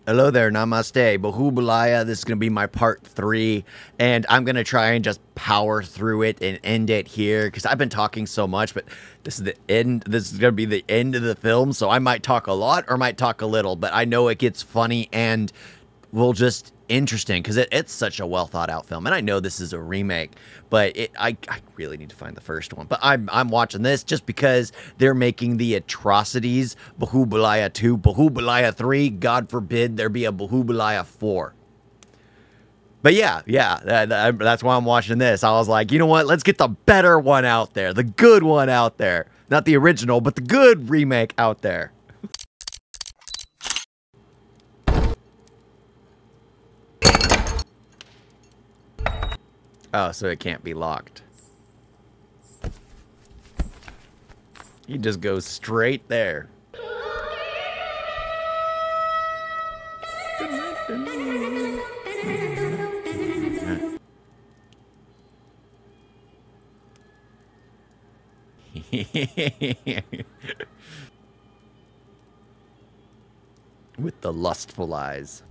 Hello there, namaste. Bhool Bhulaiyaa, this is going to be my part 3, and I'm going to try and just power through it and end it here, because I've been talking so much, but this is the end. This is going to be the end of the film, so I might talk a lot or might talk a little, but I know it gets funny and will just interesting, because it's such a well thought out film, and I know this is a remake, but I really need to find the first one. But I'm watching this just because they're making the atrocities. Bhool Bhulaiyaa 2, Bhool Bhulaiyaa 3, God forbid there be a Bhool Bhulaiyaa 4. But yeah, that's why I'm watching this. I was like, you know what, let's get the better one out there, the good one out there, not the original, but the good remake out there. Oh, so it can't be locked. He just goes straight there. With the lustful eyes.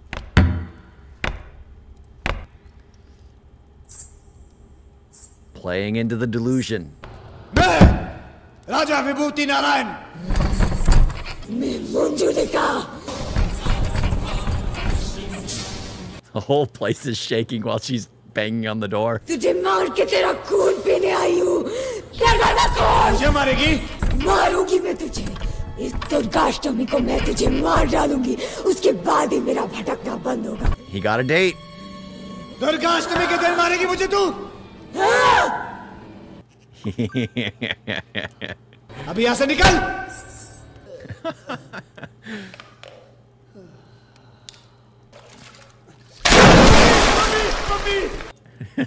Playing into the delusion. Raja Vibhuti Narayan. The whole place is shaking while she's banging on the door. तुझे मार के तेरा खून पीने आई हूँ। मुझे मारेगी? मारूंगी मैं तुझे। इस दुर्गाष्टमी को मैं तुझे मार डालूंगी। उसके बाद ही मेरा भटकना बंद होगा। He got a date. Durgashtami के दिन मारेगी मुझे तू? अभी यहाँ से निकल!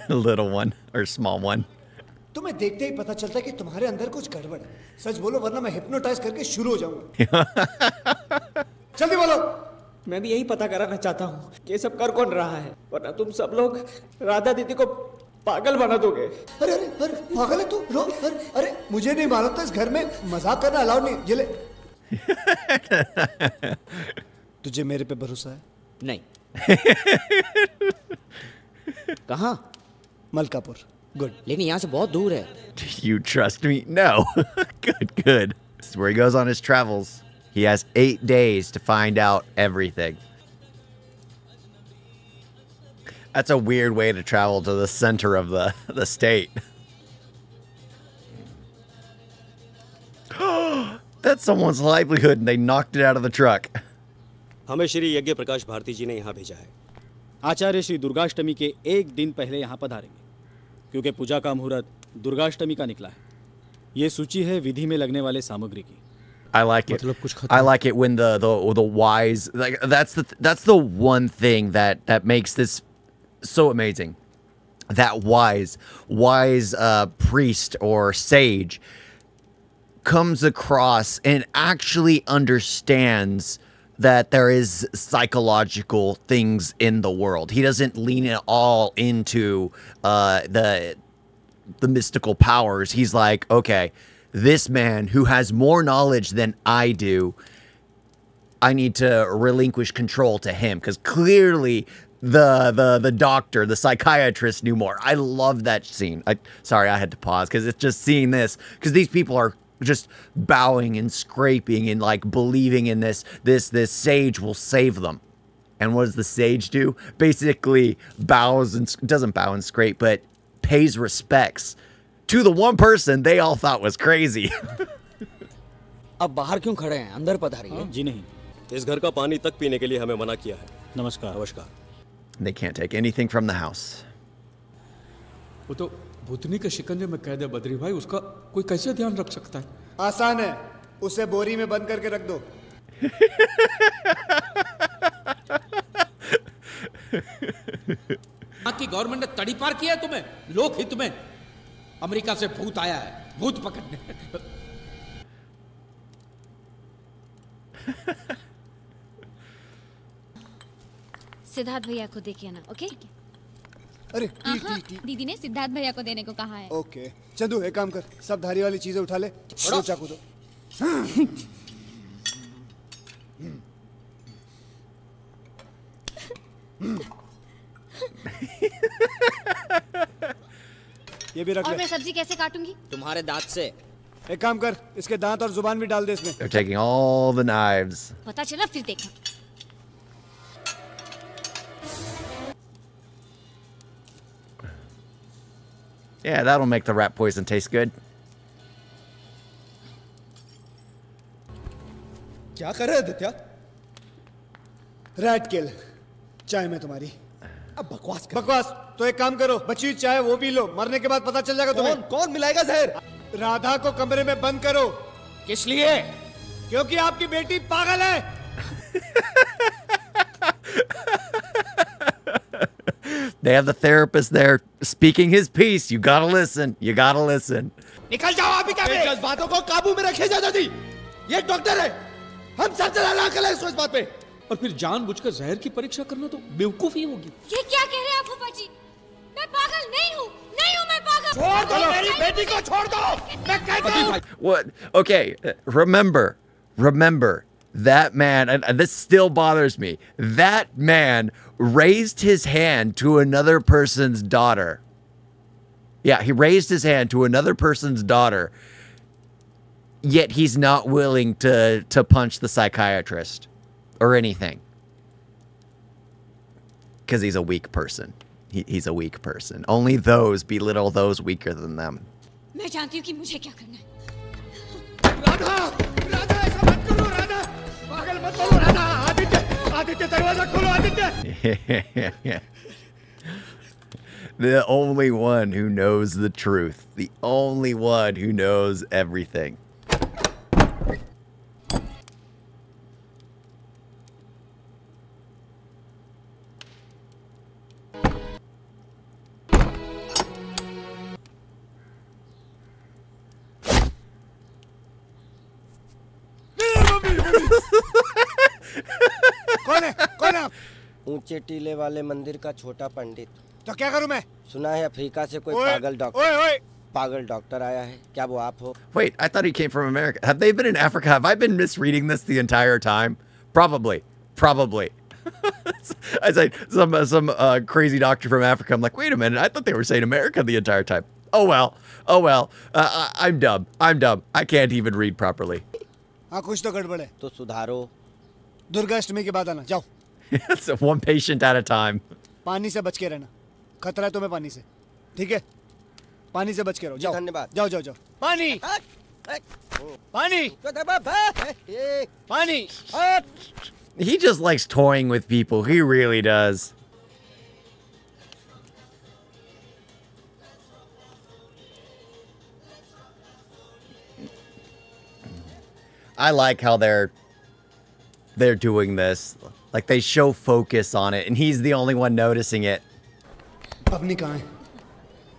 Little one or small one. तुम्हें देखते ही पता चलता है कि तुम्हारे अंदर कुछ गड़बड़ है। सच बोलो वरना मैं हिप्नोटाइज करके शुरू हो जाऊंगा। जल्दी बोलो। मैं भी यही पता कराना चाहता हूँ कि ये सब कर कौन रहा है, वरना तुम सब लोग राधा दीदी को पागल बना दोगे। अरे अरे अरे पागल है तू? रो अरे मुझे नहीं मालूम था इस घर में मजाक करना अलाउड नहीं। ये ले। तुझे मेरे पे भरोसा है? नहीं। कहाँ? मलकापुर। Good. लेकिन यहाँ से बहुत दूर है। You trust me? No. Good. This is where he goes on his travels. He has 8 days to find out everything. That's a weird way to travel to the center of the state. That's someone's livelihood and they knocked it out of the truck. हमें श्री यज्ञ प्रकाश भारती जी ने यहाँ भेजा है। आचार्य श्री दुर्गाष्टमी के 1 दिन पहले यहाँ पधारेंगे, क्योंकि पूजा का मुहूर्त दुर्गाष्टमी का निकला है। ये सूची है विधि में लगने वाले सामग्री की। I like it. I like it when the wise, like that's the one thing that makes this so amazing. That wise priest or sage comes across and actually understands that there is psychological things in the world. He doesn't lean it all into the mystical powers. He's like, okay, this man who has more knowledge than I do, I need to relinquish control to him, because clearly the doctor, the psychiatrist knew more. I love that scene. Sorry, I had to pause because it's just seeing this, because these people are just bowing and scraping and like believing in this sage will save them. And what does the sage do? Basically bows and doesn't bow and scrape, but pays respects to the one person they all thought was crazy. अब बाहर क्यों खड़े हैं? अंदर पधारिए। जी नहीं। इस घर का पानी तक पीने के लिए हमें मना किया है। नमस्कार। नमस्कार। They can't take anything from the house. वो तो भूतनी के शिकंजे में कैद है बद्री भाई, उसका कोई कैसे ध्यान रख सकता है? आसान है, उसे बोरी में बंद करके रख दो। की गवर्नमेंट ने तड़ी पार किया है तुम्हें, लोक हित में। अमेरिका से भूत आया है, भूत पकड़ने। सिद्धार्थ भैया को देखिए ना, ओके? अरे टी दीदी ने सिद्धार्थ भैया को देने को कहा है। ओके चंदू एक काम कर, सब धारी वाली चीजें उठा ले, दो चाकू दो। ये भी रख और ले। मैं सब्जी कैसे काटूंगी? तुम्हारे दांत से। एक काम कर, इसके दांत और जुबान भी डाल दे इसमें। They're taking all the knives. पता चला फिर देखना। Yeah, that'll make the rat poison taste good. क्या कर रहे आदित्य? Rat kill. चाय में तुम्हारी। अब बकवास कर। बकवास। तो एक काम करो, बची हुई चाय वो पी लो, मरने के बाद पता चल जाएगा तुम्हें। कौन मिलाएगा जहर? राधा को कमरे में बंद करो। किस लिए? क्योंकि आपकी बेटी पागल है। They have the therapist there speaking his piece. You gotta listen. You gotta listen. निकल जाओ अभी क्या? इस बातों को काबू में रखे जा दादी। ये डॉक्टर है। हम सब से ज्यादा अकल है इस बात पे। और फिर जानबूझकर जहर की परीक्षा करना तो बेवकूफी होगी। ये क्या कह रहे हैं आप फूफा जी? मैं पागल नहीं हूँ मैं पागल। छोड़ दो मेरी बेटी को, छोड़ दो। मैं कहता हूँ। What? Okay, remember that man, and this still bothers me. That man raised his hand to another person's daughter. Yeah, he raised his hand to another person's daughter. Yet he's not willing to punch the psychiatrist or anything. Because he's a weak person. He's a weak person. Only those belittle those weaker than them. मैं जानती हूँ कि मुझे क्या करना है। राधा, राधा ऐसा मत करो राधा। पागल मत बनो राधा। आदित्य दरवाजा खोलो Aditya. The only one who knows the truth. The only one who knows everything. कौन है? कौन है? ऊंचे टीले वाले मंदिर का छोटा पंडित। तो क्या करूं मैं? सुना है अफ्रीका से कोई ओए, पागल डॉक्टर आया है। क्या वो आप हो? Wait, I thought he came from America. Have they been in Africa? Have I been misreading this the entire time? Probably. I said some crazy doctor from Africa. I'm like, wait a minute. I thought they were saying America the entire time. Oh well. I'm dumb. I can't even read properly. हाँ, कुछ तो गड़बड़ है। तो सुधारो। दुर्गाष्टमी के बाद आना, जाओ। It's one patient at a time. पानी से बच के रहना। खतरा है तुम्हें पानी से, ठीक है? पानी से बच के रहो, जाओ। धन्यवाद। जाओ। पानी, पानी। He just likes toying with people. He really does. I like how they're doing this. Like they show focus on it, and he's the only one noticing it. अपनी कहाँ है?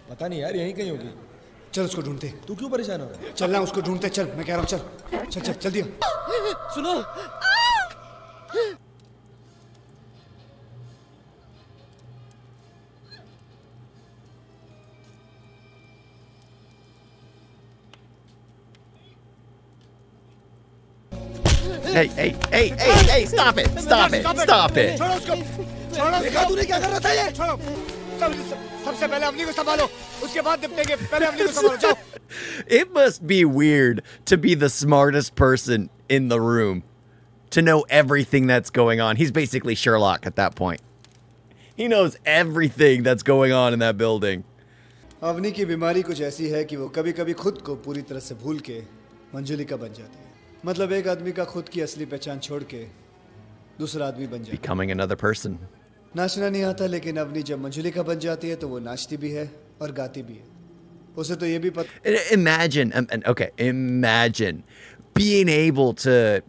पता नहीं यार, यहीं कहीं होगी। चल उसको ढूंढते। तू क्यों परेशान हो रहा है? चलना उसको ढूंढते, चल। मैं कह रहा हूँ चल जल्दी। सुनो। Hey, stop it. छोड़ो उसको। देखा तूने क्या कर रहा था ये? छोड़ो। सबसे पहले अवनी को संभालो, उसके बाद निपटेंगे। पहले अवनी को संभालो, जाओ। It must be weird to be the smartest person in the room, to know everything that's going on. He's basically Sherlock at that point. He knows everything that's going on in that building. Avani की बीमारी कुछ ऐसी है कि वो कभी-कभी खुद को पूरी तरह से भूल के मंजुलिका बन जाती है। मतलब एक आदमी का खुद की असली पहचान छोड़ के दूसरा आदमी बन जाता है। Becoming another person. नाचना नहीं आता, लेकिन अवनी जब मंजुलिका बन जाती है तो वो नाचती भी है और गाती भी है। उसे तो ये भी पता। Imagine being able to.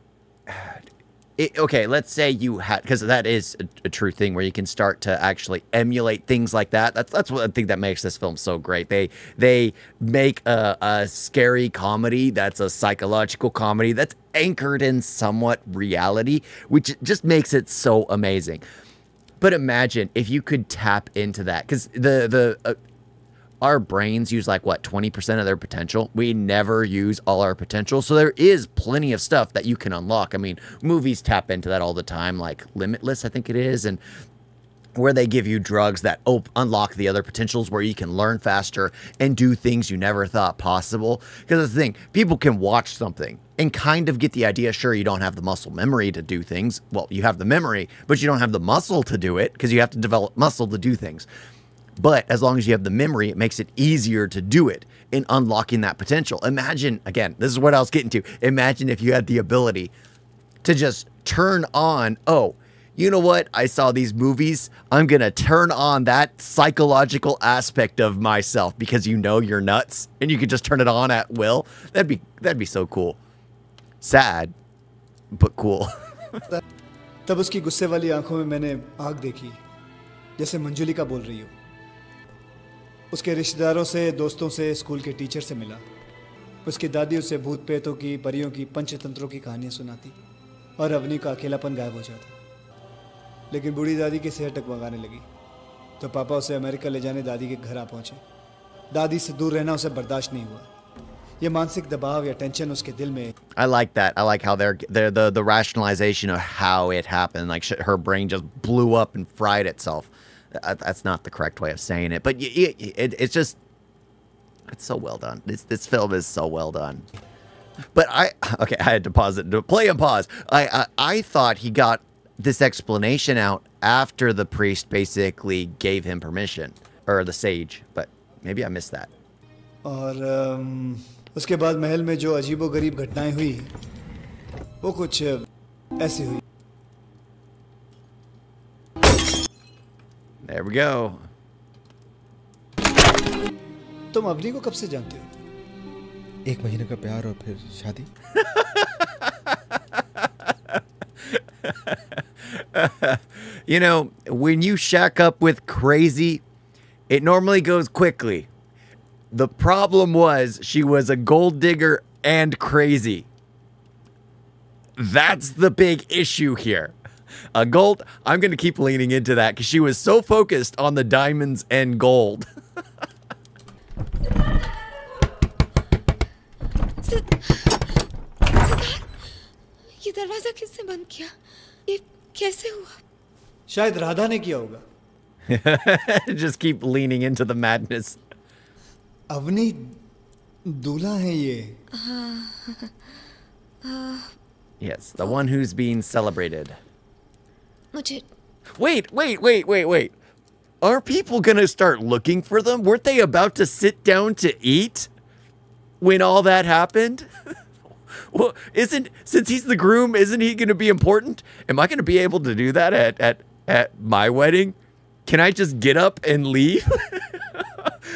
Okay, let's say you had, because that is a true thing where you can start to actually emulate things like that. That's what I think that makes this film so great. They make a scary comedy that's a psychological comedy that's anchored in somewhat reality, which just makes it so amazing. But imagine if you could tap into that, because our brains use like what, 20% of their potential. We never use all our potential. So there is plenty of stuff that you can unlock. I mean, movies tap into that all the time, like Limitless, I think it is. And where they give you drugs that unlock the other potentials where you can learn faster and do things you never thought possible. Because that's the thing, people can watch something and kind of get the idea, sure, you don't have the muscle memory to do things. Well, you have the memory, but you don't have the muscle to do it because you have to develop muscle to do things. But as long as you have the memory, it makes it easier to do it in unlocking that potential. Imagine, again, this is what I was getting to. Imagine if you had the ability to just turn on, oh, you know what? I saw these movies. I'm going to turn on that psychological aspect of myself because you know you're nuts and you can just turn it on at will. That'd be so cool. Sad, but cool. तब उसकी गुस्से वाली आंखों में मैंने आग देखी, जैसे मंजुलिका बोल रही हो। उसके रिश्तेदारों से, दोस्तों से, स्कूल के टीचर से मिला। उसकी दादी उसे भूत प्रेतों की, परियों की, पंचतंत्रों की कहानियां सुनाती और अवनी का अकेलापन गायब हो जाता। लेकिन बूढ़ी दादी की सेहत टकमगाने लगी तो पापा उसे अमेरिका ले जाने दादी के घर आ पहुंचे। दादी से दूर रहना उसे बर्दाश्त नहीं हुआ। ये मानसिक दबाव या टेंशन उसके दिल में। I like that. I like how they're the rationalization of how it happened. Like her brain just blew up and fried itself. That's not the correct way of saying it, but it's just, it's so well done. This film is so well done. But I had to pause it to play and pause. I thought he got this explanation out after the priest basically gave him permission, or the sage, but maybe I missed that. और उसके बाद महल में जो अजीबोगरीब घटनाएं हुई वो कुछ ऐसी हुई। There we go. तुम अवनी को कब से जानते हो? 1 महीने का प्यार और फिर शादी। You know, when you shack up with crazy, it normally goes quickly. The problem was she was a gold digger and crazy. That's the big issue here. I'm going to keep leaning into that because she was so focused on the diamonds and gold. ये दरवाजा किसने बंद किया? ये कैसे हुआ? शायद राधा ने किया होगा। Just keep leaning into the madness. Avani दूल्हा है ये। Yes, the one who's being celebrated. मुझे Wait. Are people gonna start looking for them? Weren't they about to sit down to eat when all that happened? Well, since he's the groom, isn't he gonna be important? Am I gonna be able to do that at my wedding? Can I just get up and leave?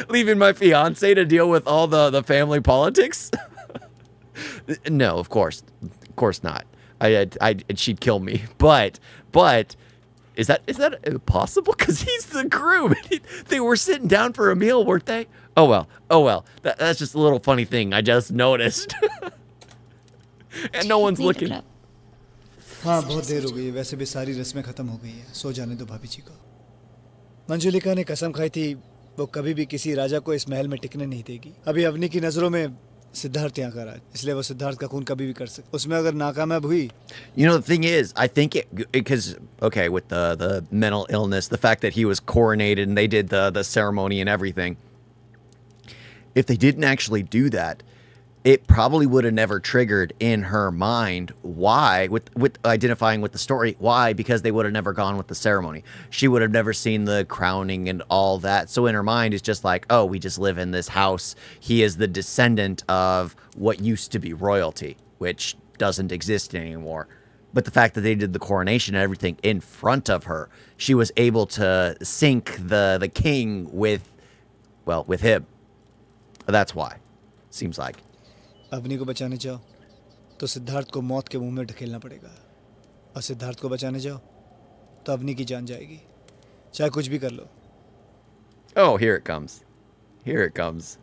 Leaving my fiance to deal with all the family politics? No, of course not. She'd kill me. But is that possible? Because he's the groom. They were sitting down for a meal, weren't they? Oh well. That's just a little funny thing I just noticed. And no one's looking. हाँ, बहुत देर हो गई है। वैसे भी सारी रस्में खत्म हो गई हैं। सो जाने दो भाभी जी को। मंजुलिका ने कसम खाई थी वो कभी भी किसी राजा को इस महल में टिकने नहीं देगी। अभी अवनी की नजरों में सिद्धार्थ यहाँ का राज, इसलिए वो सिद्धार्थ का खून कभी भी कर सकती। उसमें अगर नाकामयाब हुई। You know, the thing is, I think because okay, with the mental illness, the fact that he was coronated and they did the ceremony and everything, if they didn't actually do that, it probably would have never triggered in her mind. Why? With identifying with the story. Why? Because they would have never gone with the ceremony. She would have never seen the crowning and all that. So in her mind, it's just like, oh, we just live in this house. He is the descendant of what used to be royalty, which doesn't exist anymore. But the fact that they did the coronation and everything in front of her, she was able to sync the king with him. That's why. Seems like. Avani को बचाने जाओ तो सिद्धार्थ को मौत के मुंह में ढकेलना पड़ेगा, और सिद्धार्थ को बचाने जाओ तो अवनी की जान जाएगी, चाहे कुछ भी कर लो। Oh, here it comes. Here it comes.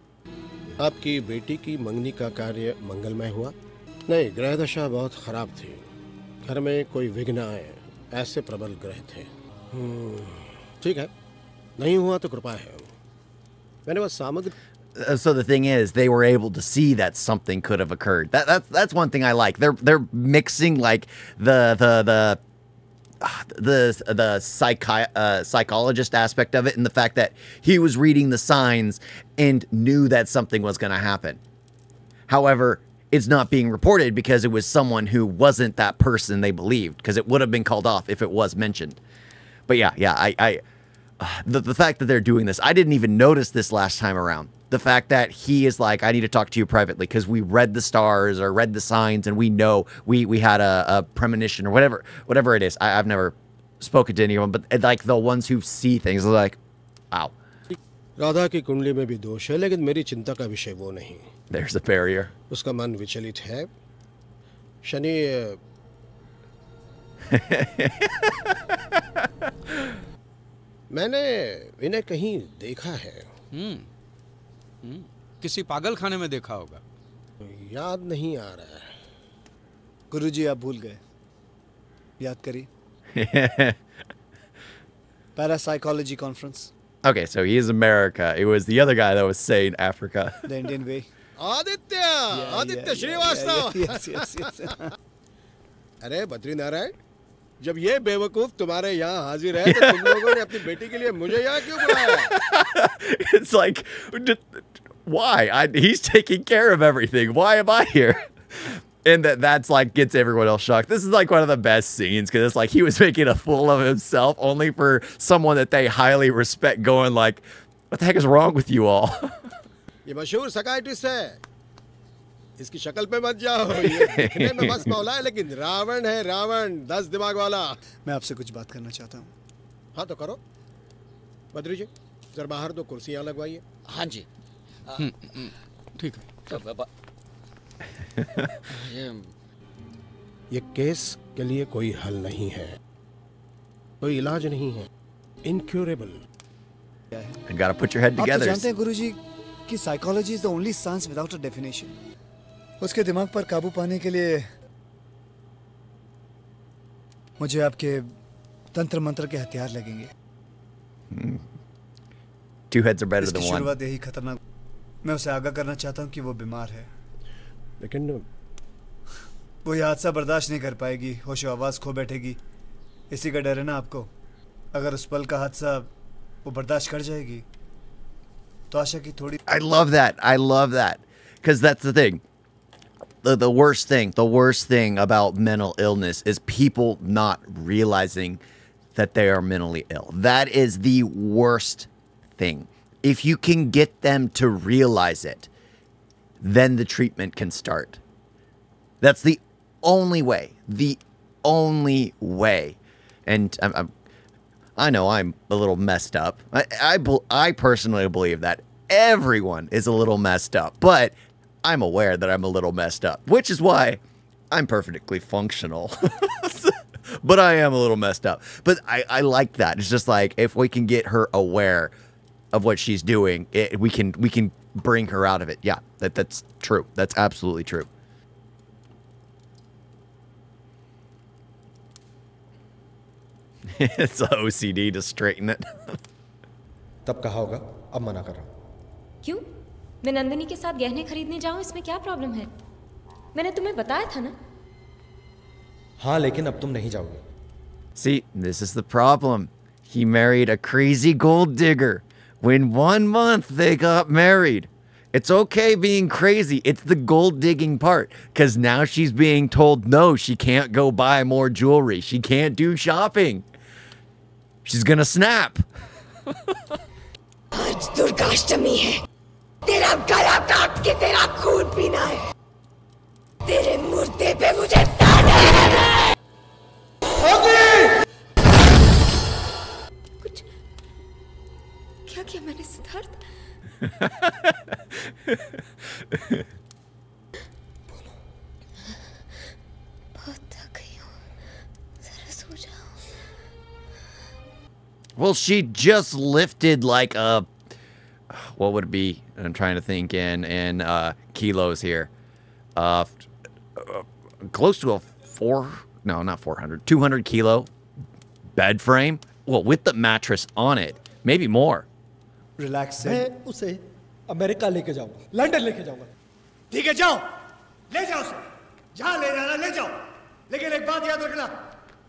आपकी बेटी की मंगनी का कार्य मंगलमय हुआ? नहीं, ग्रह दशा बहुत खराब थी। घर में कोई विघ्न आए, ऐसे प्रबल ग्रह थे। ठीक है, नहीं हुआ तो कृपा है। मैंने बस सामग्री। So the thing is, they were able to see that something could have occurred. That's one thing I like. They're mixing like the psychologist aspect of it, and the fact that he was reading the signs and knew that something was going to happen. However, it's not being reported because it was someone who wasn't that person they believed, because it would have been called off if it was mentioned. But the fact that they're doing this, I didn't even notice this last time around. The fact that he is like, I need to talk to you privately because we read the stars or read the signs and we know we had a premonition or whatever it is. I've never spoken to anyone, but like the ones who see things are like, wow. Radha की कुंडली में भी दोष है, लेकिन मेरी चिंता का विषय वो नहीं. There's a barrier. उसका मन विचलित है. शनि मैंने इन्हें कहीं देखा है. किसी पागल खाने में देखा होगा. याद नहीं आ रहा है. गुरुजी आप भूल गए. याद करिए. Parapsychology conference. Okay, so he is America. It was the other guy that was saying Africa. The Indian way. Aditya Srivastava. Yes. अरे बद्रीनारायण, जब ये बेवकूफ तुम्हारे यहाँ हाजिर है तो तुम लोगों ने अपनी बेटी के लिए मुझे यहाँ क्यों बुलाया? It's like, why? He's taking care of everything. Why am I here? And that's like gets everyone else shocked. This is like one of the best scenes because it's like he was making a fool of himself only for someone that they highly respect going like, what the heck is wrong with you all? ये मशहूर psychiatrist है. इसकी शक्ल पे मत जाओ. ये दिखने में मस्त मौला है लेकिन रावण है, रावण 10 दिमाग वाला. मैं आपसे कुछ बात करना चाहता हूँ. हाँ तो करो. बद्री जी जरा बाहर 2 कुर्सियाँ लगवाइए. हाँ जी. ठीक है. ये केस के लिए कोई हल नहीं है, कोई इलाज नहीं है. Incurable. You gotta put your head आप तो together. जानते हैं गुरुजी कि psychology is the only science without a definition. उसके दिमाग पर काबू पाने के लिए मुझे आपके तंत्र मंत्र के हथियार लगेंगे. Two heads are better than one. शुरुआत यही खतरनाक. मैं उसे आगाह करना चाहता हूँ कि वो बीमार है. लेकिन वो ये हादसा बर्दाश्त नहीं कर पाएगी, होश आवाज खो बैठेगी. इसी का डर है ना आपको. अगर उस पल का हादसा वो बर्दाश्त कर जाएगी तो आशा की थोड़ी. I love that because that's the thing. The worst thing about mental illness is people not realizing that they are mentally ill. That is the worst thing. If you can get them to realize it, then the treatment can start. That's the only way. The only way. And I know I'm a little messed up. I personally believe that everyone is a little messed up, but I'm aware that I'm a little messed up, which is why I'm perfectly functional. But I am a little messed up. But I like that. It's just like if we can get her aware of what she's doing, we can bring her out of it. Yeah, that's true. That's absolutely true. It's the OCD to straighten it. तब कहा होगा, अब मना कर रहा हूं. क्यों? मैं नंदिनी के साथ गहने खरीदने जाऊं, इसमें क्या प्रॉब्लम है? मैंने तुम्हें बताया था ना. हाँ, लेकिन अब तुम नहीं जाओगे. See, this is the problem. He married a crazy gold digger. When 1 month they got married. It's okay being crazy. It's the gold digging part. Because now she's being told no, she can't go buy more jewelry. She can't do shopping. She's gonna snap. आज दुर्गाष्टमी है. तेरा गला काट के तेरा खून पीना है. तेरे मुर्दे पे मुझे ताने हैं. कुछ क्या किया मैंने सिद्धार्थ? बहुत थक गई हूँ. जरा सो जाओ. Well, she just lifted like a, what would it be? I'm trying to think in kilos here. Close to a 200 kilo bed frame. Well, with the mattress on it, maybe more. Relax. मैं उसे America लेके जाऊंगा, London लेके जाऊंगा. ठीक है, जाओ, ले जाओ उसे. जहां ले जाना ले जाओ. लेकिन एक बात याद रखना,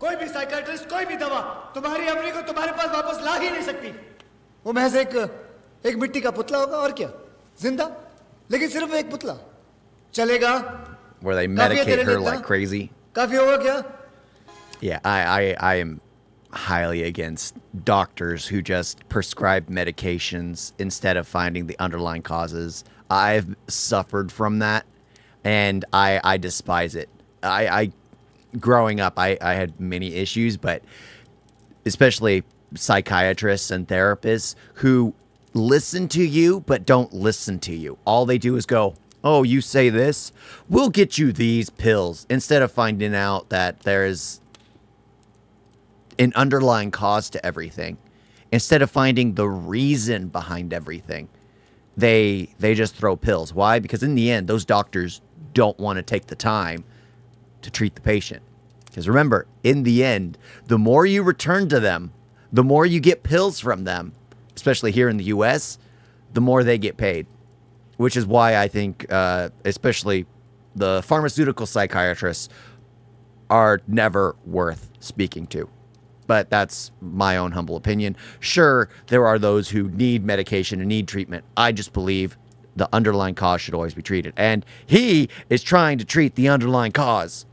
कोई भी साइकियाट्रिस्ट, कोई भी दवा तुम्हारी अवनी को तुम्हारे पास वापस ला ही नहीं सकती। वो महज एक मिट्टी का पुतला होगा और क्या, जिंदा, लेकिन सिर्फ एक पुतला। चलेगा? Where they medicate her like crazy. काफी होगा क्या? Yeah, I am highly against doctors who just prescribe medications instead of finding the underlying causes. I've suffered from that, and I despise it. I growing up, I had many issues, but especially psychiatrists and therapists who listen to you but don't listen to you. All they do is go, oh, you say this? We'll get you these pills, instead of finding out that there's an underlying cause to everything. Instead of finding the reason behind everything, they just throw pills. Why? Because in the end, those doctors don't want to take the time to treat the patient. Because remember, in the end, the more you return to them, the more you get pills from them, especially here in the US, the more they get paid. Which is why I think, especially the pharmaceutical psychiatrists are never worth speaking to. But that's my own humble opinion. Sure, there are those who need medication and need treatment. I just believe the underlying cause should always be treated. And he is trying to treat the underlying cause,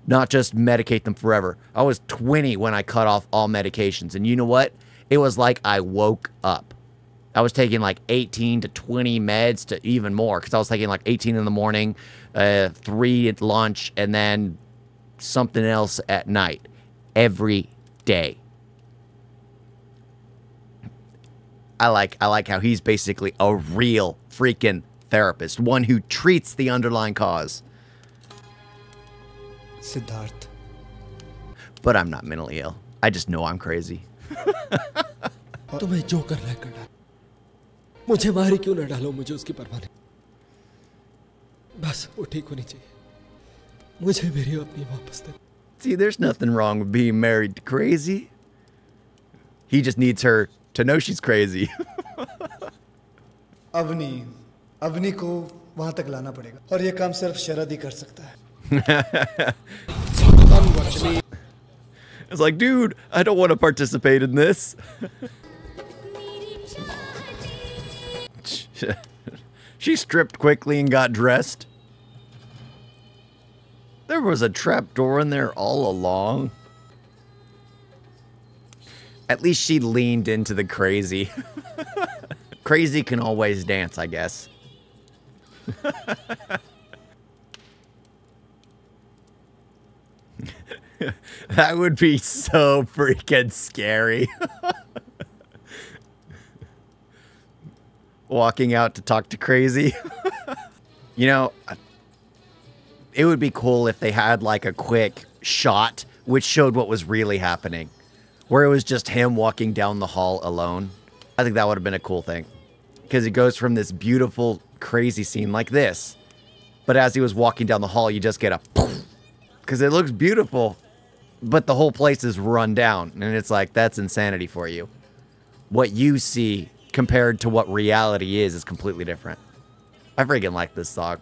not just medicate them forever. I was 20 when I cut off all medications. And you know what? It was like I woke up. I was taking like 18 to 20 meds to even more, because I was taking like 18 in the morning, 3 at lunch, and then something else at night. Every day. I like how he's basically a real freaking therapist, one who treats the underlying cause. Siddharth. But I'm not mentally ill. I just know I'm crazy. तुम्हें जो करना है कर डालो। मुझे मारी क्यों न डालो, मुझे उसकी परवाह नहीं। बस वो ठीक होनी चाहिए। मुझे मेरी अपनी वापस दे। See, there's nothing wrong with being married to crazy. He just needs her to know she's crazy. Avani को वहां तक लाना पड़ेगा, और ये काम सिर्फ शरद ही कर सकता है। It's like, dude, I don't want to participate in this. She stripped quickly and got dressed. There was a trapdoor in there all along. At least she leaned into the crazy. Crazy can always dance, I guess. That would be so freaking scary. Walking out to talk to crazy. You know, it would be cool if they had like a quick shot which showed what was really happening, where it was just him walking down the hall alone. I think that would have been a cool thing, because it goes from this beautiful crazy scene like this, but as he was walking down the hall, you just get a poof, because it looks beautiful, but the whole place is run down, and it's like, that's insanity for you. What you see compared to what reality is completely different. I freaking like this song.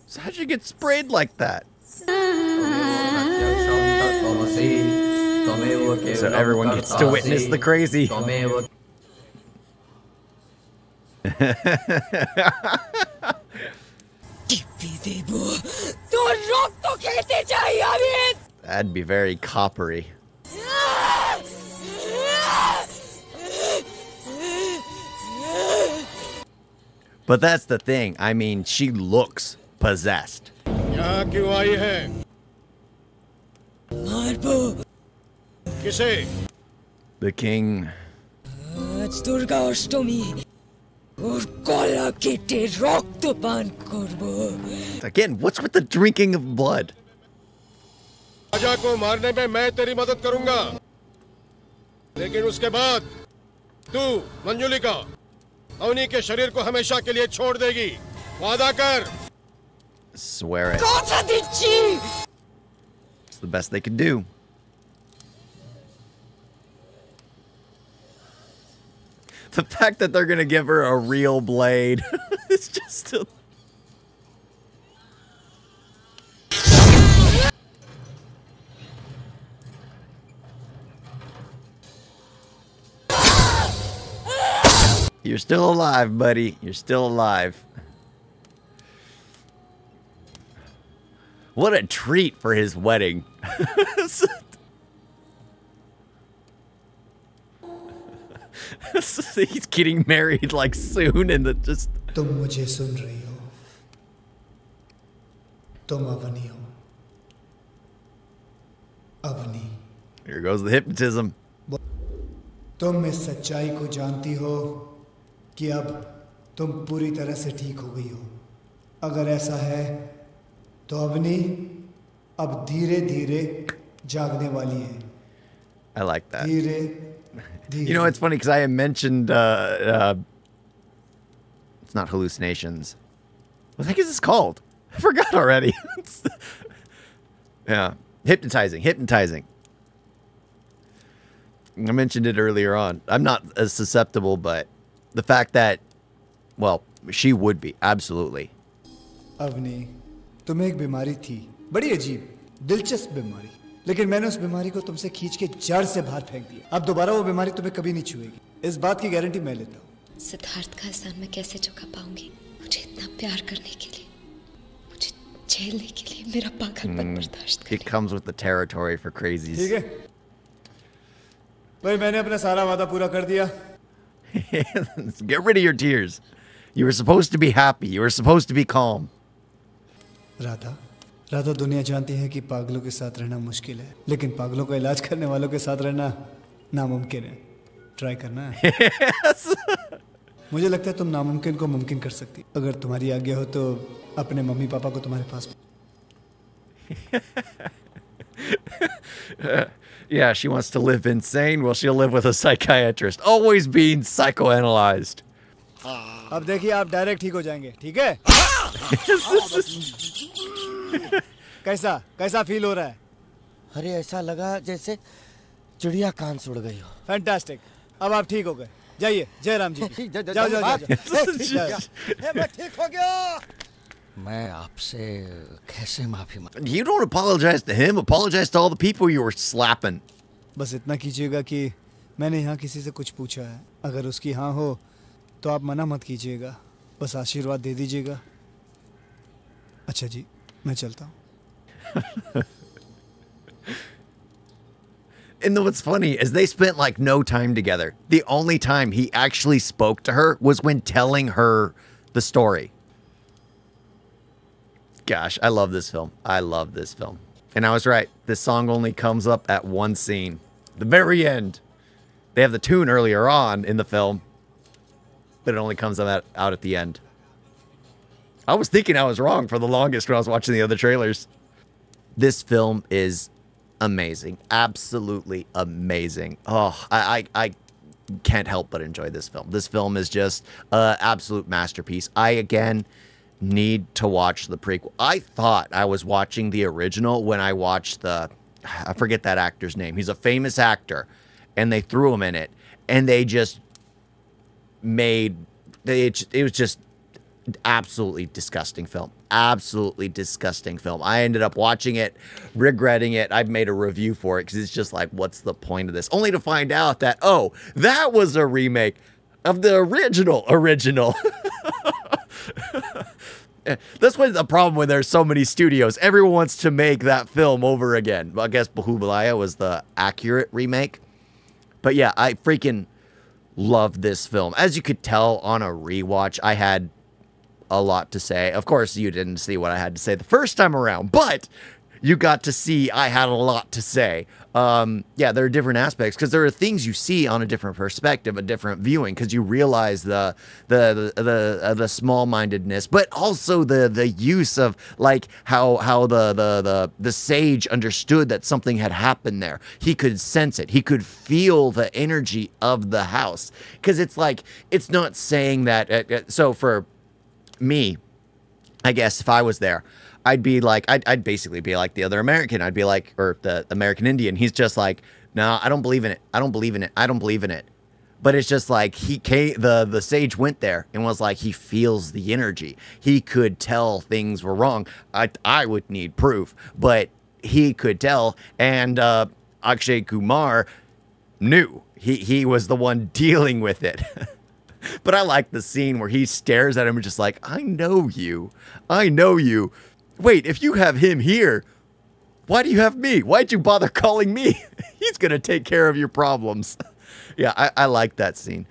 So how'd you get sprayed like that? So everyone gets to witness the crazy. That'd be very coppery. But that's the thing. I mean, she looks possessed. The king. Again, what's with the drinking of blood? राजा को मारने में मैं तेरी मदद करूंगा, लेकिन उसके बाद तू मंजुलिका अवनी के शरीर को हमेशा के लिए छोड़ देगी। वादा कर। Swear it. It's the best they could do. The fact that they're gonna give her a real blade, it's just You're still alive, buddy. You're still alive. What a treat for his wedding. He's getting married like soon and just... तुम मुझे सुन रही हो, तुम अवनी हो, Avani. Here goes the hypnotism. तुम इस सच्चाई को जानती हो कि अब तुम पूरी तरह से ठीक हो गई हो। अगर ऐसा है तो अवनी अब धीरे-धीरे जागने वाली है। I like that. धीरे-धीरे। You know, it's funny because I had mentioned it's not hallucinations. What the heck is this called? I forgot already. Yeah, hypnotizing. I mentioned it earlier on. I'm not as susceptible, but the fact that, well, she would be, absolutely. Avani, तुम्हें एक बीमारी थी, बड़ी अजीब, दिलचस्प बीमारी, लेकिन मैंने उस बीमारी को तुमसे खींच के जड़ से बाहर फेंक दिया। अब दोबारा वो बीमारी तुम्हें कभी नहीं छुएगी। इस बात की गारंटी मैं लेता हूँ। सिद्धार्थ का एहसान मैं कैसे चुका पाऊंगी? मुझे इतना प्यार करने के लिए, मुझे झेलने के लिए मेरा पागलपन बर्दाश्त कर। It comes with the territory for crazies. ठीक है, भाई मैंने अपना सारा वादा पूरा कर दिया। Get rid of your tears. You were supposed to be happy. You were supposed to be calm. Radha दुनिया जानती है कि पागलों के साथ रहना मुश्किल है, लेकिन पागलों का इलाज करने वालों के साथ रहना नामुमकिन है। ट्राई करना है। मुझे लगता है तुम नामुमकिन को मुमकिन कर सकती। अगर तुम्हारी आज्ञा हो तो अपने मम्मी पापा को तुम्हारे पास। Yeah, she wants to live insane. Well, she'll live with a psychiatrist. Always being psychoanalyzed. अब देखिए आप डायरेक्ट ठीक हो जाएंगे, ठीक है? कैसा फील हो रहा है? अरे ऐसा लगा जैसे चिड़िया कान सुड़ गई हो। फैंटास्टिक, अब आप ठीक हो गए। जाइए, जय राम जी। जाओ। मैं ठीक हो गया। मैं आपसे कैसे माफी मांगूं? You don't apologize to him. Apologize to all the people you were slapping. बस इतना कीजिएगा कि मैंने यहाँ किसी से कुछ पूछा है। अगर उसकी हाँ हो तो आप मना मत कीजिएगा, बस आशीर्वाद दे दीजिएगा। अच्छा जी, मैं चलता हूँ। And what's funny is they spent like no time together. The only time he actually spoke to her was when telling her the story. Gosh, I love this film. I love this film. And I was right. This song only comes up at one scene. The very end. They have the tune earlier on in the film, but it only comes out at the end. I was thinking I was wrong for the longest when I was watching the other trailers. This film is amazing. Absolutely amazing. Oh, I can't help but enjoy this film. This film is just an absolute masterpiece. I, again, need to watch the prequel. I thought I was watching the original when I watched I forget that actor's name. He's a famous actor, and they threw him in it, and they just made, it was just absolutely disgusting film. Absolutely disgusting film. I ended up watching it, regretting it. I've made a review for it because it's just like, what's the point of this? Only to find out that, oh, that was a remake of the original. That's what the problem when there's so many studios. Everyone wants to make that film over again. Well, I guess Bhool Bhulaiyaa was the accurate remake. But yeah, I freaking love this film. As you could tell on a rewatch, I had a lot to say. Of course, you didn't see what I had to say the first time around, but you got to see I had a lot to say. Yeah, there are different aspects because there are things you see on a different perspective, a different viewing, because you realize the small-mindedness, but also the use of like how the sage understood that something had happened there. He could sense it. He could feel the energy of the house, because it's like it's not saying that. So for me, I guess if I was there, I'd be like, I'd basically be like the other American. I'd be like, or the American Indian. He's just like, no, I don't believe in it. I don't believe in it. I don't believe in it. But it's just like he came, the sage went there and was like, he feels the energy. He could tell things were wrong. I would need proof, but he could tell. And Akshay Kumar knew. He was the one dealing with it. But I like the scene where he stares at him and just like, I know you. I know you. Wait, if you have him here, why do you have me? Why'd you bother calling me? He's going to take care of your problems. Yeah, I like that scene.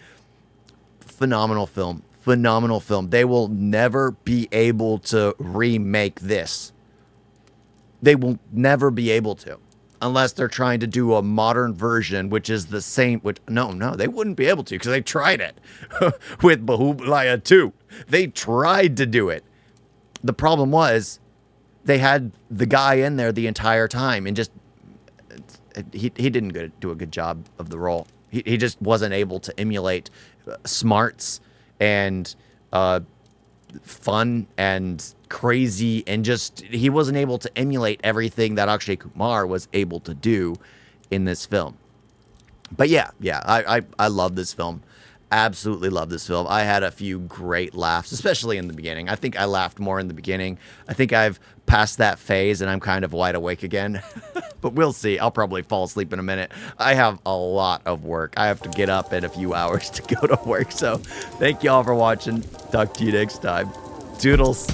Phenomenal film. Phenomenal film. They will never be able to remake this. They will never be able to. Unless they're trying to do a modern version, which is the same. Which no, they wouldn't be able to because they tried it with Bhool Bhulaiyaa 2. They tried to do it. The problem was they had the guy in there the entire time and just he didn't do a good job of the role. He just wasn't able to emulate smarts and fun and crazy, and just he wasn't able to emulate everything that Akshay Kumar was able to do in this film. But yeah, I love this film. Absolutely love this film. I had a few great laughs, especially in the beginning. I think I laughed more in the beginning. I think I've passed that phase and I'm kind of wide awake again. But we'll see. I'll probably fall asleep in a minute. I have a lot of work. I have to get up in a few hours to go to work. So thank you all for watching. Talk to you next time. Toodles.